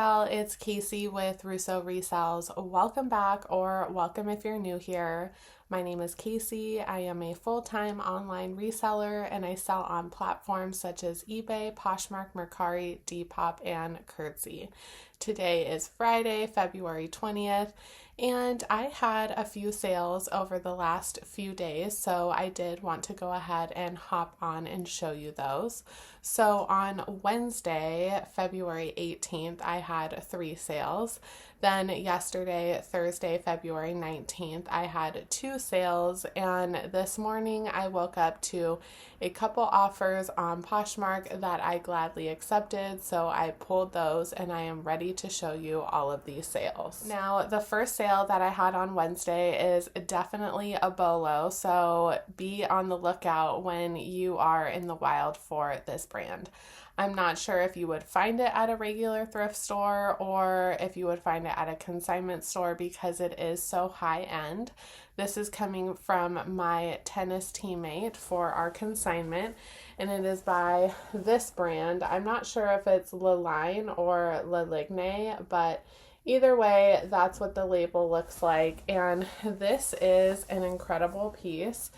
y'all, it's Casey with Russo Resells. Welcome back, or welcome if you're new here. My name is Casey. I am a full-time online reseller and I sell on platforms such as eBay, Poshmark, Mercari, Depop, and Curtsy. Today is Friday, February 20th, and I had a few sales over the last few days, so I did want to go ahead and hop on and show you those. So on Wednesday, February 18th, I had 3 sales. Then yesterday, Thursday, February 19th, I had 2 sales, and this morning I woke up to a couple offers on Poshmark that I gladly accepted, so I pulled those and I am ready to show you all of these sales. Now, the first sale that I had on Wednesday is definitely a BOLO, so be on the lookout when you are in the wild for this brand. I'm not sure if you would find it at a regular thrift store or if you would find it at a consignment store because it is so high end. This is coming from my tennis teammate for our consignment, and it is by this brand. I'm not sure if it's Le Line or Le Ligne, but either way, that's what the label looks like, and this is an incredible piece.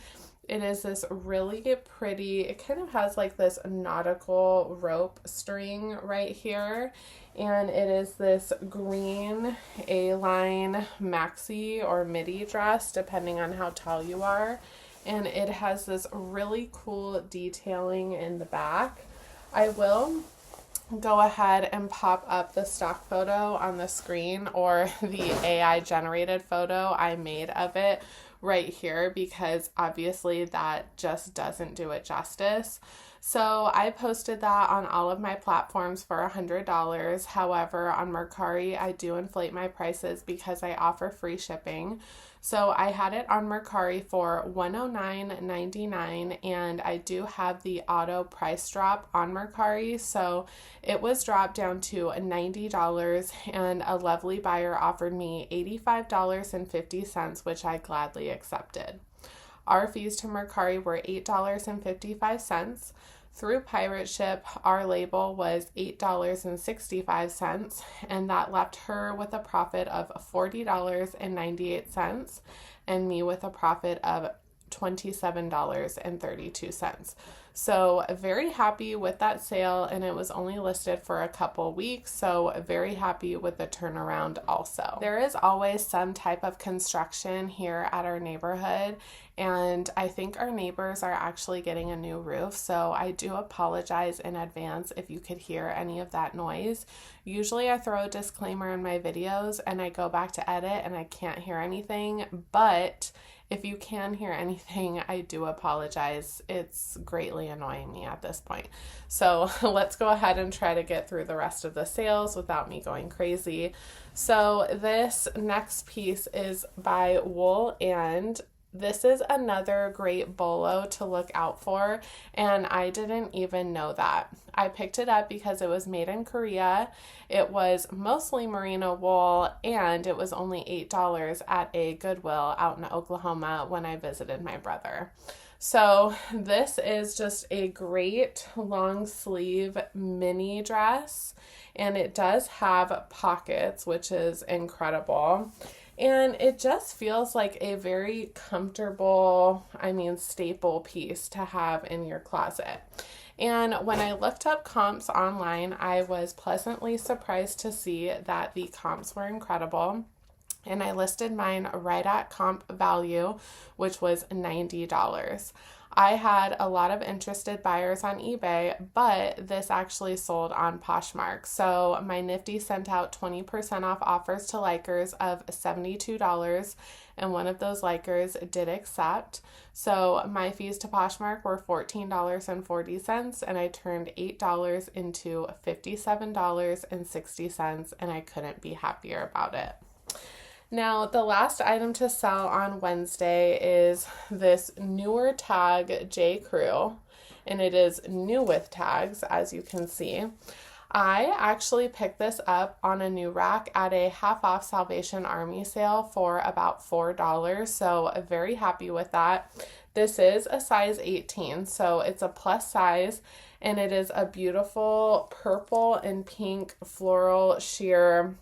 It is this really pretty, it kind of has like this nautical rope string right here, and it is this green A-line maxi or midi dress, depending on how tall you are, and it has this really cool detailing in the back. I will go ahead and pop up the stock photo on the screen, or the AI generated photo I made of it right here, because obviously that just doesn't do it justice. So I posted that on all of my platforms for $100. However, on Mercari, I do inflate my prices because I offer free shipping. So I had it on Mercari for $109.99, and I do have the auto price drop on Mercari. So it was dropped down to $90, and a lovely buyer offered me $85.50, which I gladly accepted. Our fees to Mercari were $8.55. Through Pirate Ship, our label was $8.65, and that left her with a profit of $40.98 and me with a profit of $27.32. So very happy with that sale, and it was only listed for a couple weeks, so very happy with the turnaround also. There is always some type of construction here at our neighborhood, and I think our neighbors are actually getting a new roof, so I do apologize in advance if you could hear any of that noise. Usually I throw a disclaimer in my videos and I go back to edit and I can't hear anything, but if you can hear anything, I do apologize. It's greatly annoying me at this point. So let's go ahead and try to get through the rest of the sales without me going crazy. So this next piece is by Wool, and this is another great BOLO to look out for, and I didn't even know that. I picked it up because it was made in Korea. It was mostly merino wool, and it was only $8 at a Goodwill out in Oklahoma when I visited my brother. So this is just a great long sleeve mini dress, and it does have pockets, which is incredible. And it just feels like a very comfortable, staple piece to have in your closet. And when I looked up comps online, I was pleasantly surprised to see that the comps were incredible. And I listed mine right at comp value, which was $90. I had a lot of interested buyers on eBay, but this actually sold on Poshmark. So my Nifty sent out 20% off offers to likers of $72, and one of those likers did accept. So my fees to Poshmark were $14.40, and I turned $8 into $57.60, and I couldn't be happier about it. Now, the last item to sell on Wednesday is this newer tag J. Crew, and it is new with tags, as you can see. I actually picked this up on a new rack at a half off Salvation Army sale for about $4, so very happy with that. This is a size 18, so it's a plus size, and it is a beautiful purple and pink floral sheer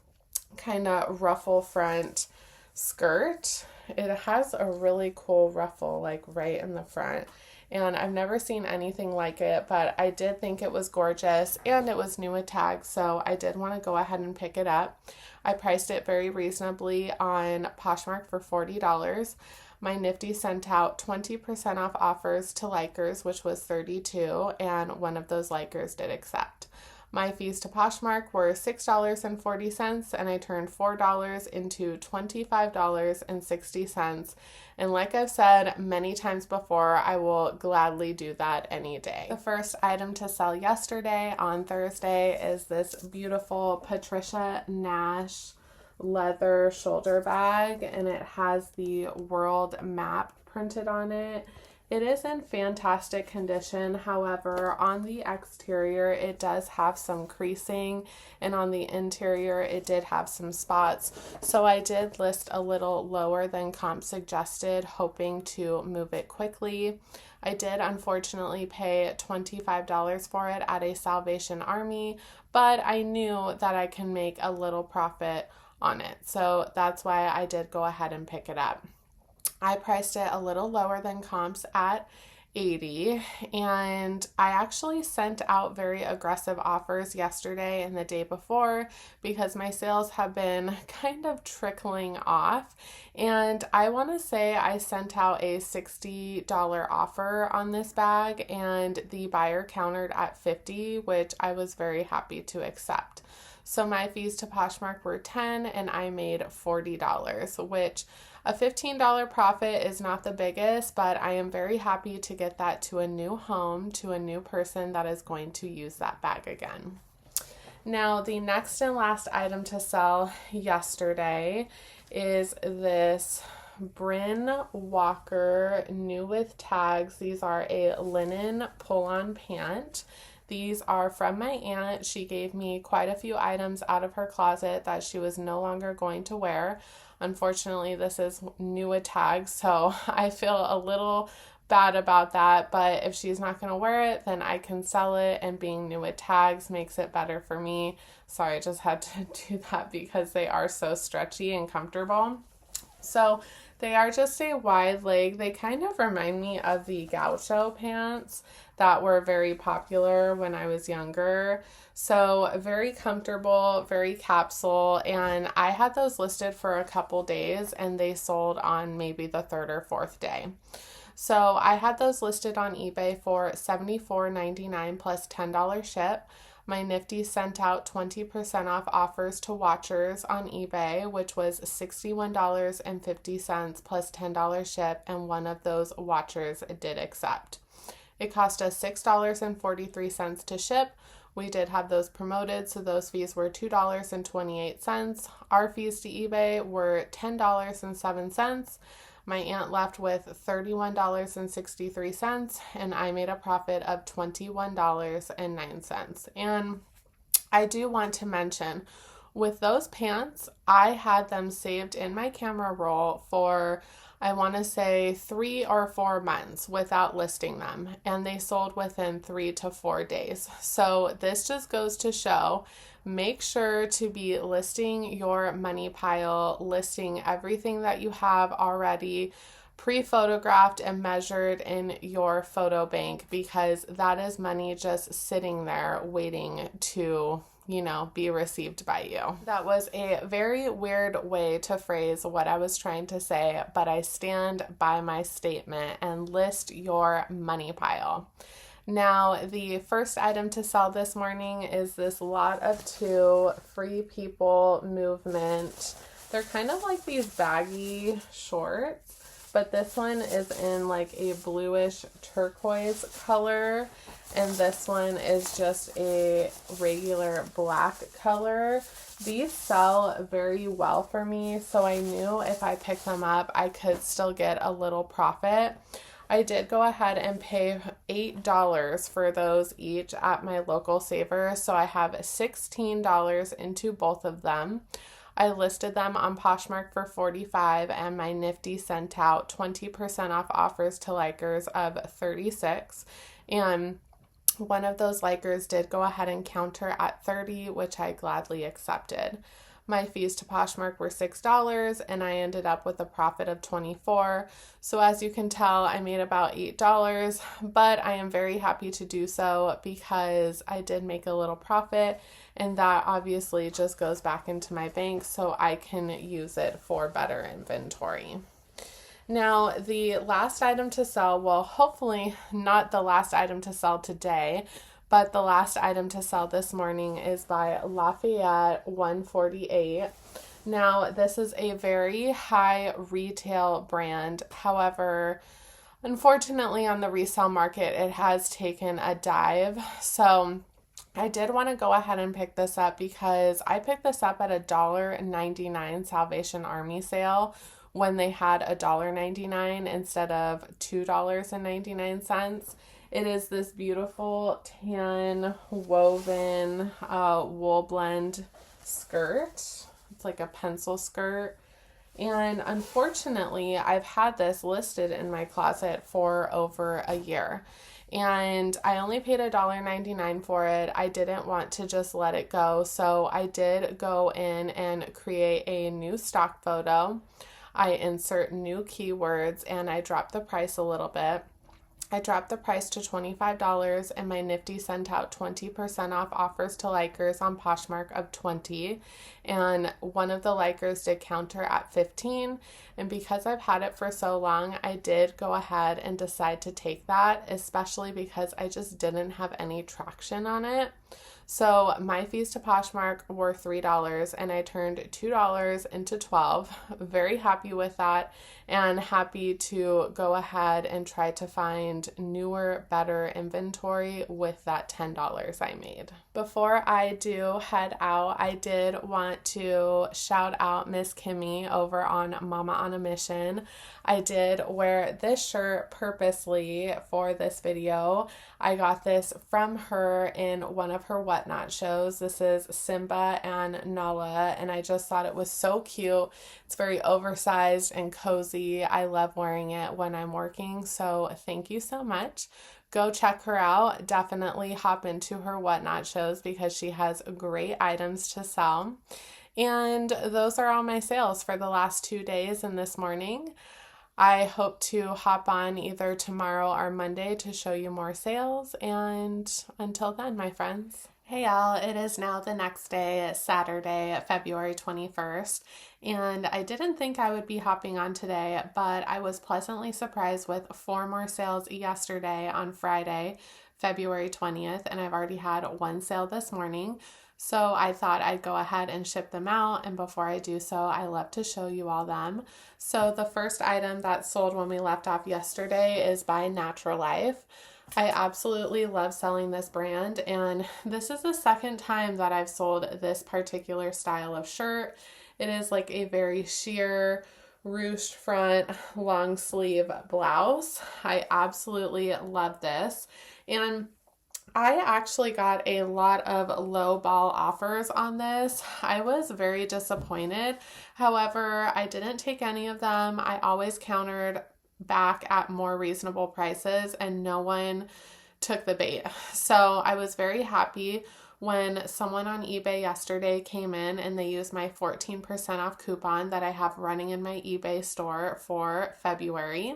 kind of ruffle front skirt. It has a really cool ruffle like right in the front, and I've never seen anything like it, but I did think it was gorgeous, and it was new with tags, so I did want to go ahead and pick it up. I priced it very reasonably on Poshmark for $40. My Nifty sent out 20% off offers to likers, which was 32, and one of those likers did accept. My fees to Poshmark were $6.40, and I turned $4 into $25.60. And like I've said many times before, I will gladly do that any day. The first item to sell yesterday on Thursday is this beautiful Patricia Nash leather shoulder bag, and it has the world map printed on it. It is in fantastic condition. However, on the exterior, it does have some creasing, and on the interior, it did have some spots. So I did list a little lower than comp suggested, hoping to move it quickly. I did unfortunately pay $25 for it at a Salvation Army, but I knew that I can make a little profit on it. So that's why I did go ahead and pick it up. I priced it a little lower than comps at $80, and I actually sent out very aggressive offers yesterday and the day before because my sales have been kind of trickling off, and I want to say I sent out a $60 offer on this bag, and the buyer countered at $50, which I was very happy to accept. So my fees to Poshmark were $10, and I made $40, which a $15 profit is not the biggest, but I am very happy to get that to a new home, to a new person that is going to use that bag again. Now, the next and last item to sell yesterday is this Bryn Walker new with tags. These are a linen pull-on pant. These are from my aunt. She gave me quite a few items out of her closet that she was no longer going to wear. Unfortunately, this is new with tags, so I feel a little bad about that, but if she's not going to wear it, then I can sell it, and being new with tags makes it better for me. Sorry, I just had to do that because they are so stretchy and comfortable. So they are just a wide leg. They kind of remind me of the gaucho pants that were very popular when I was younger. So very comfortable, very capsule, and I had those listed for a couple days, and they sold on maybe the third or fourth day. So I had those listed on eBay for $74.99 plus $10 ship. My Nifty sent out 20% off offers to watchers on eBay, which was $61.50 plus $10 ship, and one of those watchers did accept. It cost us $6.43 to ship. We did have those promoted, so those fees were $2.28. Our fees to eBay were $10.07. My aunt left with $31.63, and I made a profit of $21.09. And I do want to mention, with those pants, I had them saved in my camera roll for, I want to say 3 or 4 months without listing them, and they sold within 3 to 4 days. So this just goes to show, make sure to be listing your money pile, listing everything that you have already pre-photographed and measured in your photo bank, because that is money just sitting there waiting to, be received by you. That was a very weird way to phrase what I was trying to say, but I stand by my statement, and list your money pile. Now, the first item to sell this morning is this Lot of Two Free People movement. They're kind of like these baggy shorts, but this one is in like a bluish turquoise color, and this one is just a regular black color. These sell very well for me, so I knew if I picked them up, I could still get a little profit. I did go ahead and pay $8 for those each at my local Savers, so I have $16 into both of them. I listed them on Poshmark for $45, and my Nifty sent out 20% off offers to likers of $36. And one of those likers did go ahead and counter at $30, which I gladly accepted. My fees to Poshmark were $6, and I ended up with a profit of $24. So as you can tell, I made about $8, but I am very happy to do so because I did make a little profit, and that obviously just goes back into my bank so I can use it for better inventory. Now, the last item to sell, well, hopefully not the last item to sell today, but the last item to sell this morning is by Lafayette 148. Now, this is a very high retail brand. However, unfortunately on the resale market, it has taken a dive. So I did want to go ahead and pick this up because I picked this up at $1.99 Salvation Army sale when they had $1.99 instead of $2.99. It is this beautiful tan woven wool blend skirt. It's like a pencil skirt. And unfortunately, I've had this listed in my closet for over a year. And I only paid $1.99 for it. I didn't want to just let it go. So I did go in and create a new stock photo. I insert new keywords and I drop the price a little bit. I dropped the price to $25, and my Nifty sent out 20% off offers to likers on Poshmark of $20, and one of the likers did counter at $15, and because I've had it for so long, I did go ahead and decide to take that, especially because I just didn't have any traction on it. So my fees to Poshmark were $3, and I turned $2 into $12. Very happy with that, and happy to go ahead and try to find newer, better inventory with that $10 I made. Before I do head out, I did want to shout out Miss Kimmy over on Mama on a Mission. I did wear this shirt purposely for this video. I got this from her in one of her Whatnot shows. This is Simba and Nala, and I just thought it was so cute. It's very oversized and cozy. I love wearing it when I'm working, so thank you so much. Go check her out. Definitely hop into her Whatnot shows because she has great items to sell. And those are all my sales for the last 2 days and this morning. I hope to hop on either tomorrow or Monday to show you more sales. And until then, my friends. Hey y'all, it is now the next day, Saturday, February 21st, and I didn't think I would be hopping on today, but I was pleasantly surprised with 4 more sales yesterday on Friday, February 20th, and I've already had 1 sale this morning, so I thought I'd go ahead and ship them out, and before I do so, I love to show you all them. So the first item that sold when we left off yesterday is by Natural Life. I absolutely love selling this brand, and this is the second time that I've sold this particular style of shirt. It is like a very sheer, ruched front, long sleeve blouse. I absolutely love this, and I actually got a lot of low ball offers on this. I was very disappointed. However, I didn't take any of them. I always countered back at more reasonable prices and no one took the bait. So I was very happy when someone on eBay yesterday came in and they used my 14% off coupon that I have running in my eBay store for February.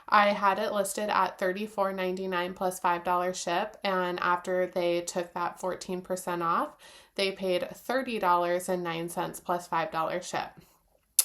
I had it listed at $34.99 plus $5 ship, and after they took that 14% off, they paid $30.09 plus $5 ship.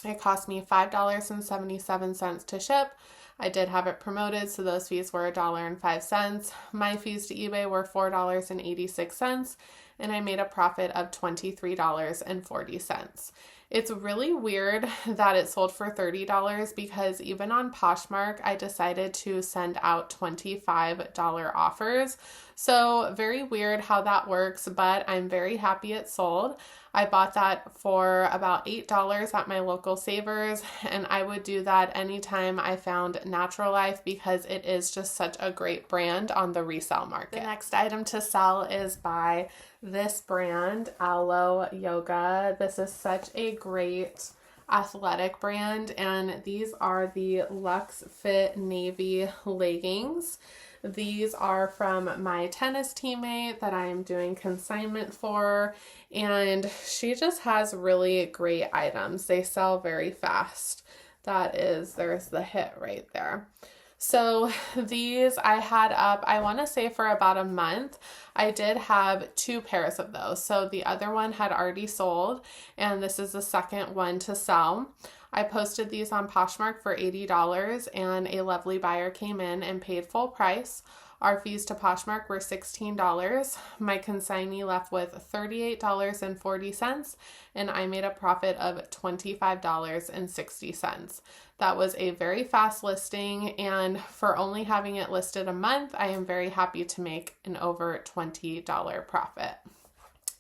It cost me $5.77 to ship. I did have it promoted, so those fees were $1.05. My fees to eBay were $4.86, and I made a profit of $23.40. It's really weird that it sold for $30 because even on Poshmark, I decided to send out $25 offers. So very weird how that works, but I'm very happy it sold. I bought that for about $8 at my local Savers, and I would do that anytime I found Natural Life because it is just such a great brand on the resale market. The next item to sell is by this brand, Alo Yoga. This is such a great athletic brand, and these are the Luxe Fit Navy leggings. These are from my tennis teammate that I am doing consignment for, and she just has really great items. They sell very fast. There's the hit right there. So these I had up, I want to say for about a month. I did have 2 pairs of those. So the other one had already sold, and this is the second one to sell. I posted these on Poshmark for $80, and a lovely buyer came in and paid full price. Our fees to Poshmark were $16. My consignee left with $38.40, and I made a profit of $25.60. That was a very fast listing, and for only having it listed a month, I am very happy to make an over $20 profit.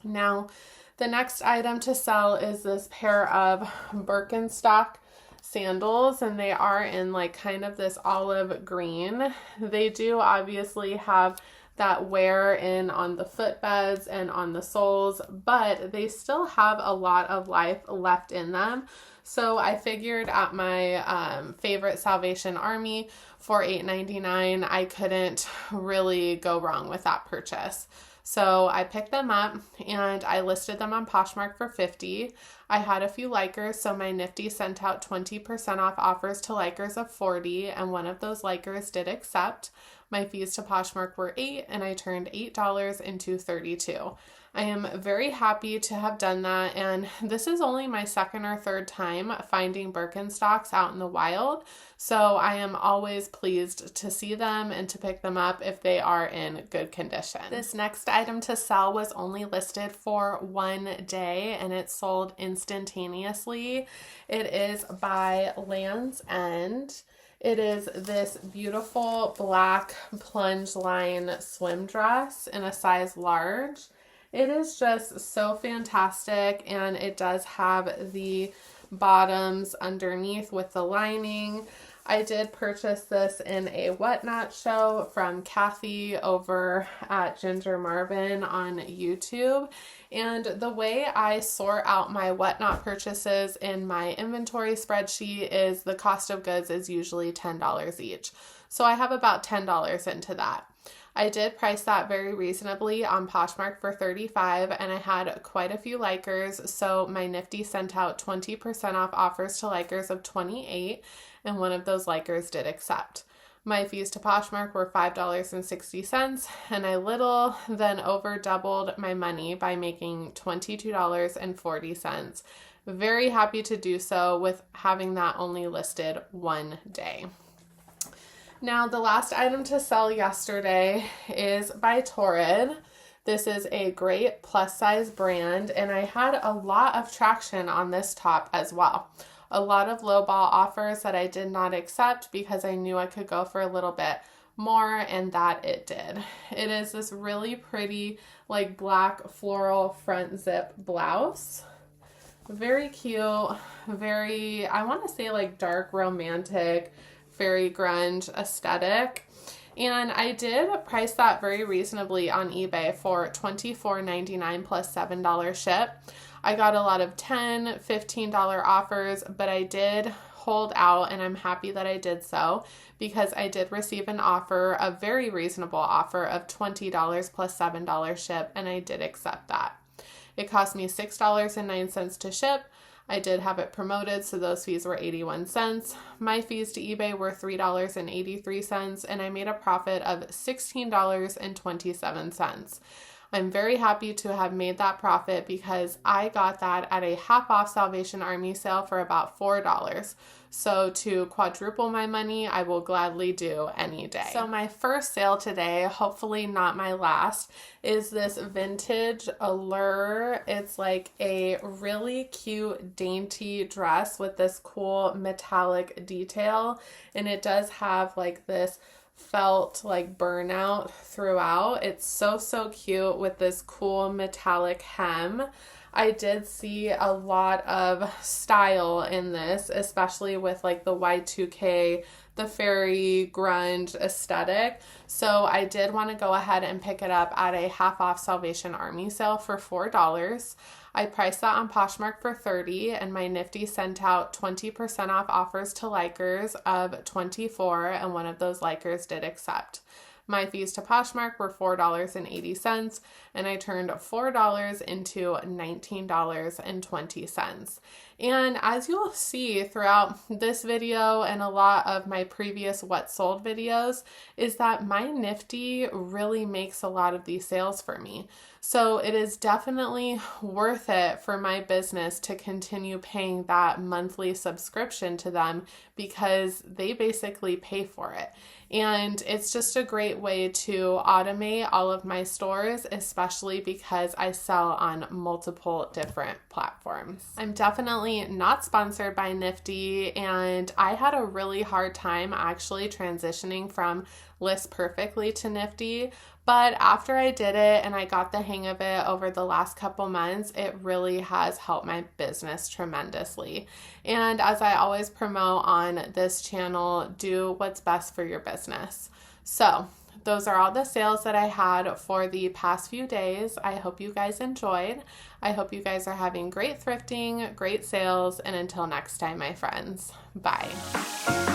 Now, the next item to sell is this pair of Birkenstock sandals, and they are in like kind of this olive green. They do obviously have that wear in on the footbeds and on the soles, but they still have a lot of life left in them. So I figured at my favorite Salvation Army for $8.99, I couldn't really go wrong with that purchase. So I picked them up and I listed them on Poshmark for $50. I had a few likers, so my Nifty sent out 20% off offers to likers of 40, and one of those likers did accept. My fees to Poshmark were $8, and I turned $8 into $32. I am very happy to have done that, and this is only my second or third time finding Birkenstocks out in the wild, so I am always pleased to see them and to pick them up if they are in good condition. This next item to sell was only listed for 1 day, and it sold instantaneously. It is by Land's End. It is this beautiful black plunge line swim dress in a size large. It is just so fantastic, and it does have the bottoms underneath with the lining. I did purchase this in a Whatnot show from Kathy over at Ginger Marvin on YouTube. And the way I sort out my Whatnot purchases in my inventory spreadsheet is the cost of goods is usually $10 each. So I have about $10 into that. I did price that very reasonably on Poshmark for $35, and I had quite a few likers, so my Nifty sent out 20% off offers to likers of $28, and one of those likers did accept. My fees to Poshmark were $5.60, and I little than over doubled my money by making $22.40. Very happy to do so with having that only listed 1 day. Now, the last item to sell yesterday is by Torrid. This is a great plus size brand, and I had a lot of traction on this top as well. A lot of lowball offers that I did not accept because I knew I could go for a little bit more, and that it did. It is this really pretty like black floral front zip blouse. Very cute, very, I want to say like dark romantic, very grunge aesthetic. And I did price that very reasonably on eBay for $24.99 plus $7 ship. I got a lot of $10, $15 offers, but I did hold out, and I'm happy that I did so because I did receive an offer, a very reasonable offer of $20 plus $7 ship, and I did accept that. It cost me $6.09 to ship. I did have it promoted, so those fees were 81 cents. My fees to eBay were $3.83, and I made a profit of $16.27. I'm very happy to have made that profit because I got that at a half off Salvation Army sale for about $4. So to quadruple my money, I will gladly do any day. So my first sale today, hopefully not my last, is this vintage Allure. It's like a really cute, dainty dress with this cool metallic detail. And it does have like this felt like burnout throughout. It's so cute with this cool metallic hem. I did see a lot of style in this, especially with like the Y2K, the fairy grunge aesthetic. So I did want to go ahead and pick it up at a half off Salvation Army sale for $4. I priced that on Poshmark for $30, and my Nifty sent out 20% off offers to likers of $24, and one of those likers did accept. My fees to Poshmark were $4.80, and I turned $4 into $19.20. And as you'll see throughout this video and a lot of my previous what sold videos, is that my Nifty really makes a lot of these sales for me. So it is definitely worth it for my business to continue paying that monthly subscription to them, because they basically pay for it. And it's just a great way to automate all of my stores, especially because I sell on multiple different platforms. I'm definitely not sponsored by Nifty, and I had a really hard time actually transitioning from List Perfectly to Nifty. But after I did it and I got the hang of it over the last couple months, it really has helped my business tremendously. And as I always promote on this channel, do what's best for your business. So those are all the sales that I had for the past few days. I hope you guys enjoyed. I hope you guys are having great thrifting, great sales, and until next time, my friends, bye.